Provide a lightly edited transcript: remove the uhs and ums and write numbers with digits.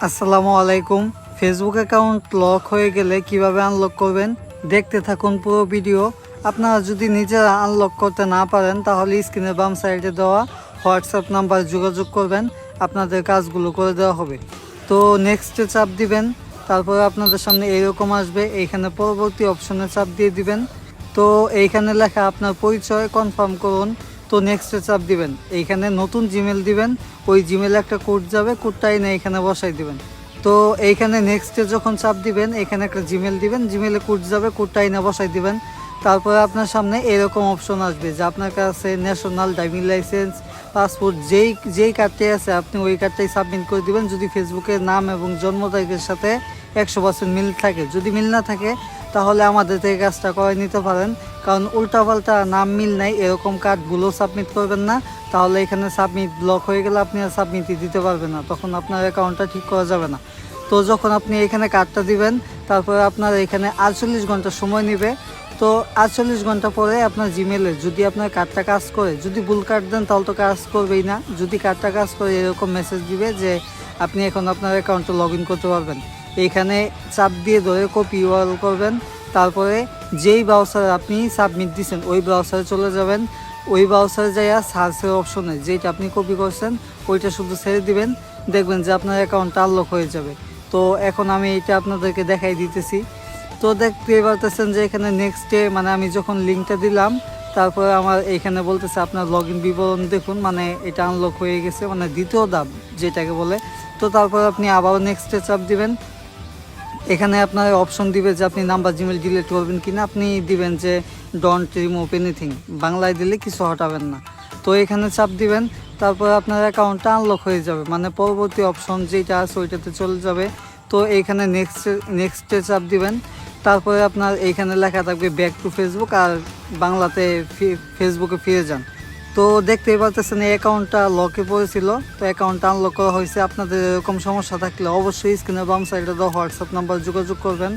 আসসালামু আলাইকুম। Facebook account lock হয়ে গেলে কিভাবে আনলক করবেন দেখতে থাকুন পুরো ভিডিও। আপনারা যদি নিজেরা আনলক করতে না পারেন তাহলে স্ক্রিনের বাম সাইডে দেওয়া হোয়াটসঅ্যাপ নাম্বার যোগাযোগ করবেন, আপনাদের কাজগুলো করে দেওয়া হবে। তো নেক্সটে চাপ দিবেন, তারপরে আপনাদের সামনে এরকম আসবে, এইখানে পরবর্তী অপশনে চাপ দিয়ে দিবেন। তো এইখানে লেখা আপনার পরিচয় কনফার্ম করুন। তো নেক্সটে চাপ দিবেন, এইখানে নতুন জিমেল দিবেন, ওই জিমেলে একটা কোড যাবে, কোডটা এনে এখানে বসাই দিবেন। তো এইখানে নেক্সটে যখন চাপ দিবেন এখানে একটা জিমেল দিবেন, জিমেলে কোড যাবে, কোডটা এনে বসাই দিবেন। তারপরে আপনার সামনে এরকম অপশন আসবে যে আপনার কাছে ন্যাশনাল ড্রাইভিং লাইসেন্স, পাসপোর্ট যেই কার্ডটাই আছে আপনি ওই কার্ডটাই সাবমিট করে দিবেন যদি ফেসবুকের নাম এবং জন্ম তারিখের সাথে 100% মিল থাকে। যদি মিল না থাকে তাহলে আমাদের থেকে কাজটা করে নিতে পারেন, কারণ উল্টাপাল্টা নাম মিল নাই এরকম কার্ডগুলো সাবমিট করবেন না, তাহলে এখানে সাবমিট ব্লক হয়ে গেলে আপনি আর সাবমিটই দিতে পারবেন না, তখন আপনার অ্যাকাউন্টটা ঠিক করা যাবে না। তো যখন আপনি এখানে কার্ডটা দিবেন তারপরে আপনার এখানে 48 ঘন্টা সময় নেবে। তো 48 ঘন্টা পরে আপনার জিমেলে যদি আপনার কার্ডটা কাজ করে, যদি ভুল কার্ড দেন তাহলে তো কাজ করবেই না, যদি কার্ডটা কাজ করে এরকম মেসেজ দিবে যে আপনি এখন আপনার অ্যাকাউন্টে লগ ইন করতে পারবেন। এইখানে চাপ দিয়ে ধরে কপি ইউআরএল করবেন, তারপরে যেই ব্রাউজারে আপনি সাবমিট দিচ্ছেন ওই ব্রাউজারে চলে যাবেন, ওই ব্রাউজারে যাইয়া সার্চের অপশনে যেটা আপনি কপি করছেন ওইটা শুধু ছেড়ে দিবেন, দেখবেন যে আপনার অ্যাকাউন্টটা আনলক হয়ে যাবে। তো এখন আমি এটা আপনাদেরকে দেখাই দিতেছি। তো দেখতেই পারতেছেন যে এখানে নেক্সটে মানে আমি যখন লিঙ্কটা দিলাম তারপরে আমার এইখানে বলতেছে আপনার লগ ইন বিবরণ দেখুন, মানে এটা আনলক হয়ে গেছে, মানে দ্বিতীয় ধাপ যেটাকে বলে। তো তারপর আপনি আবারও নেক্সটে চাপ দিবেন, এখানে আপনার অপশন দিবে যে আপনি নাম্বার জিমেল ডিলিট করবেন কিনা, আপনি দিবেন যে ডোন্ট রিমুভ এনিথিং, বাংলায় দিলে কিছু হটাবেন না। তো এখানে চাপ দিবেন, তারপর আপনার অ্যাকাউন্টটা আনলক হয়ে যাবে, মানে পরবর্তী অপশন যেটা আছে ওইটাতে চলে যাবে। তো এইখানে নেক্সটে চাপ দিবেন, তারপরে আপনার এইখানে লেখা থাকবে ব্যাক টু ফেসবুক, আর বাংলাতে ফেসবুকে ফিরে যান। তো দেখতেই পারতেছেন এই অ্যাকাউন্টটা লকে পড়েছিল, তো অ্যাকাউন্টটা আনলক করা হয়েছে। আপনাদের এরকম সমস্যা থাকলে অবশ্যই স্ক্রিনের বাম সাইডে দেওয়া হোয়াটসঅ্যাপ নাম্বার যোগাযোগ করবেন।